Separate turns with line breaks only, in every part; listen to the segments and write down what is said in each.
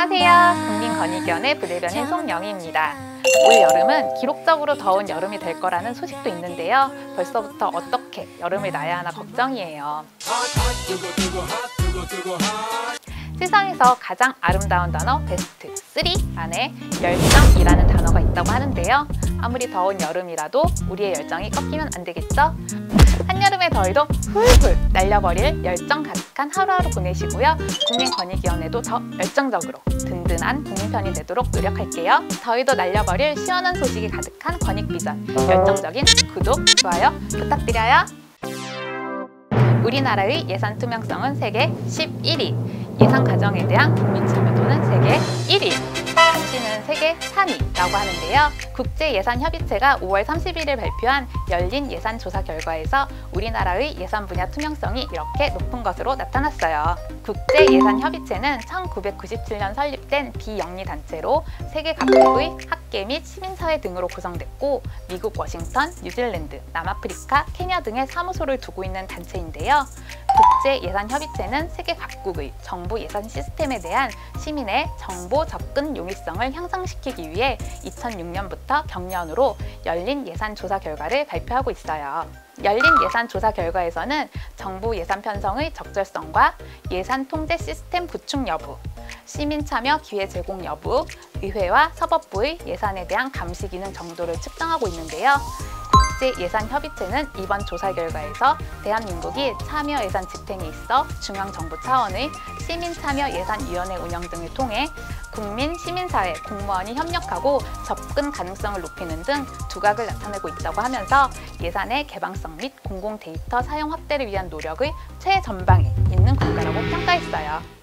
안녕하세요. 국민권익위원회 부대변인 송영희입니다. 올 여름은 기록적으로 더운 여름이 될 거라는 소식도 있는데요. 벌써부터 어떻게 여름을 나야 하나 걱정이에요. 세상에서 가장 아름다운 단어 베스트 3 안에 열정이라는 단어가 있다고 하는데요. 아무리 더운 여름이라도 우리의 열정이 꺾이면 안 되겠죠? 한여름의 더위도 훌훌 날려버릴 열정 가득한 하루하루 보내시고요. 국민권익위원회도 더 열정적으로 든든한 국민편이 되도록 노력할게요. 더위도 날려버릴 시원한 소식이 가득한 권익비전, 열정적인 구독, 좋아요 부탁드려요. 우리나라의 예산 투명성은 세계 11위, 예산 과정에 대한 국민 참여도는 세계 1위, 당시는 세계 3위라고 하는데요. 국제예산협의체가 5월 30일에 발표한 열린 예산 조사 결과에서 우리나라의 예산 분야 투명성이 이렇게 높은 것으로 나타났어요. 국제예산협의체는 1997년 설립된 비영리 단체로 세계 각국의 학계 및 시민사회 등으로 구성됐고 미국 워싱턴, 뉴질랜드, 남아프리카, 케냐 등의 사무소를 두고 있는 단체인데요. 국제예산협의체는 세계 각국의 정부 예산 시스템에 대한 시민의 정보 접근 용이성을 향상시키기 위해 2006년부터 경년으로 열린 예산 조사 결과를 발표하고 있어요. 열린 예산 조사 결과에서는 정부 예산 편성의 적절성과 예산 통제 시스템 구축 여부, 시민 참여 기회 제공 여부, 의회와 사법부의 예산에 대한 감시 기능 정도를 측정하고 있는데요. 국제예산협의체는 이번 조사 결과에서 대한민국이 참여 예산 집행에 있어 중앙정부 차원의 시민참여예산위원회 운영 등을 통해 국민, 시민사회, 공무원이 협력하고 접근 가능성을 높이는 등 두각을 나타내고 있다고 하면서 예산의 개방성 및 공공 데이터 사용 확대를 위한 노력의 최전방에 있는 국가라고 평가했어요.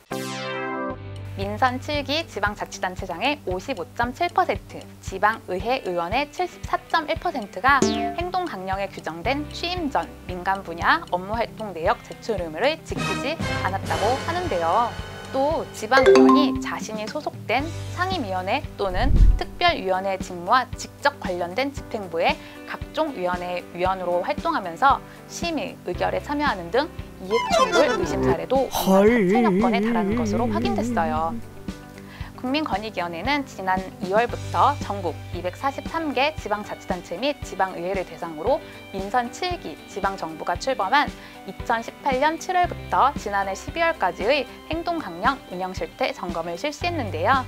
민선 7기 지방자치단체장의 55.7%, 지방의회 의원의 74.1%가 행동 강령에 규정된 취임 전 민간 분야 업무활동 내역 제출 의무를 지키지 않았다고 하는데요. 또 지방의원이 자신이 소속된 상임위원회 또는 특별위원회 직무와 직접 관련된 집행부의 각종 위원회 위원으로 활동하면서 심의, 의결에 참여하는 등 이해충돌 의심 사례도 4천여 건에 달하는 것으로 확인됐어요. 국민권익위원회는 지난 2월부터 전국 243개 지방자치단체 및 지방의회를 대상으로 민선 7기 지방정부가 출범한 2018년 7월부터 지난해 12월까지의 행동강령 운영 실태 점검을 실시했는데요.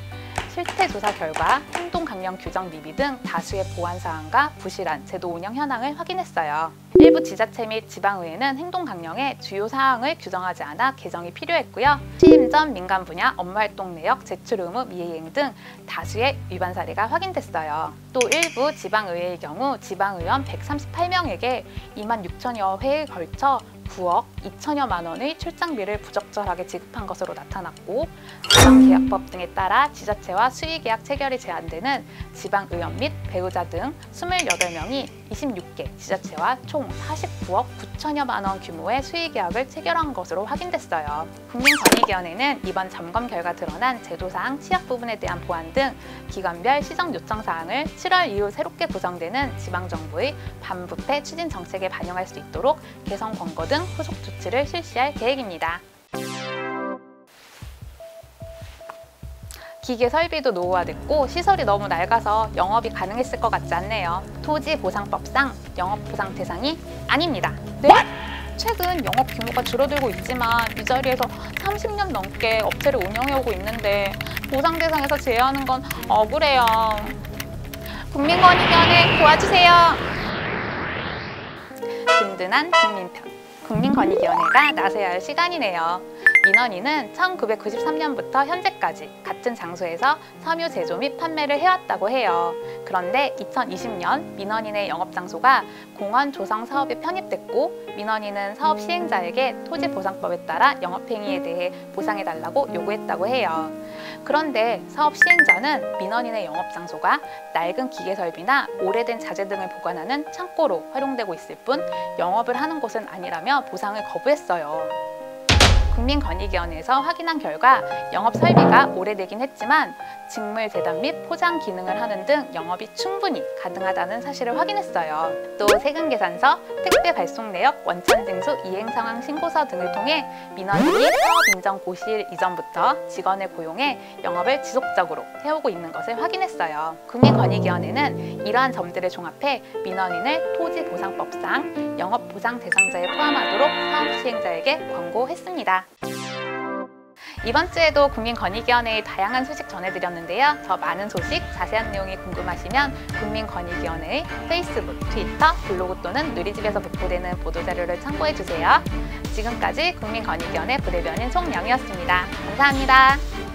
실태 조사 결과 행동강령 규정 미비 등 다수의 보완사항과 부실한 제도 운영 현황을 확인했어요. 일부 지자체 및 지방의회는 행동강령의 주요 사항을 규정하지 않아 개정이 필요했고요. 취임 전 민간 분야 업무활동 내역 제출 의무 미이행 등 다수의 위반 사례가 확인됐어요. 또 일부 지방의회의 경우 지방의원 138명에게 26,000여 회에 걸쳐 9억 2천여만 원의 출장비를 부적절하게 지급한 것으로 나타났고 지방계약법 등에 따라 지자체와 수의계약 체결이 제한되는 지방의원 및 배우자 등 28명이 26개 지자체와 총 49억 9천여만 원 규모의 수의계약을 체결한 것으로 확인됐어요. 국민권익위원회는 이번 점검 결과 드러난 제도사항 취약 부분에 대한 보완 등 기관별 시정 요청 사항을 7월 이후 새롭게 구성되는 지방정부의 반부패 추진 정책에 반영할 수 있도록 개선 권고 등 후속 조치를 실시할 계획입니다. 기계 설비도 노후화됐고 시설이 너무 낡아서 영업이 가능했을 것 같지 않네요. 토지보상법상 영업보상 대상이 아닙니다. 네? 최근 영업 규모가 줄어들고 있지만 이 자리에서 30년 넘게 업체를 운영해오고 있는데 보상 대상에서 제외하는 건 억울해요. 국민권익위원회 도와주세요. 든든한 국민편. 국민권익위원회가 나서야 할 시간이네요. 민원인은 1993년부터 현재까지 같은 장소에서 섬유 제조 및 판매를 해왔다고 해요. 그런데 2020년 민원인의 영업장소가 공원 조성 사업에 편입됐고 민원인은 사업 시행자에게 토지보상법에 따라 영업행위에 대해 보상해달라고 요구했다고 해요. 그런데 사업 시행자는 민원인의 영업장소가 낡은 기계설비나 오래된 자재 등을 보관하는 창고로 활용되고 있을 뿐 영업을 하는 곳은 아니라며 보상을 거부했어요. 국민권익위원회에서 확인한 결과 영업 설비가 오래되긴 했지만 직물 재단 및 포장 기능을 하는 등 영업이 충분히 가능하다는 사실을 확인했어요. 또 세금계산서, 택배 발송 내역, 원천징수, 이행상황 신고서 등을 통해 민원인이 사업 인정 고시일 이전부터 직원을 고용해 영업을 지속적으로 해오고 있는 것을 확인했어요. 국민권익위원회는 이러한 점들을 종합해 민원인을 토지보상법상 영업보상 대상자에 포함하도록 사업 시행자에게 권고했습니다. 이번 주에도 국민권익위원회의 다양한 소식 전해드렸는데요. 더 많은 소식, 자세한 내용이 궁금하시면 국민권익위원회의 페이스북, 트위터, 블로그 또는 누리집에서 배포되는 보도자료를 참고해주세요. 지금까지 국민권익위원회 부대변인 송영이었습니다. 감사합니다.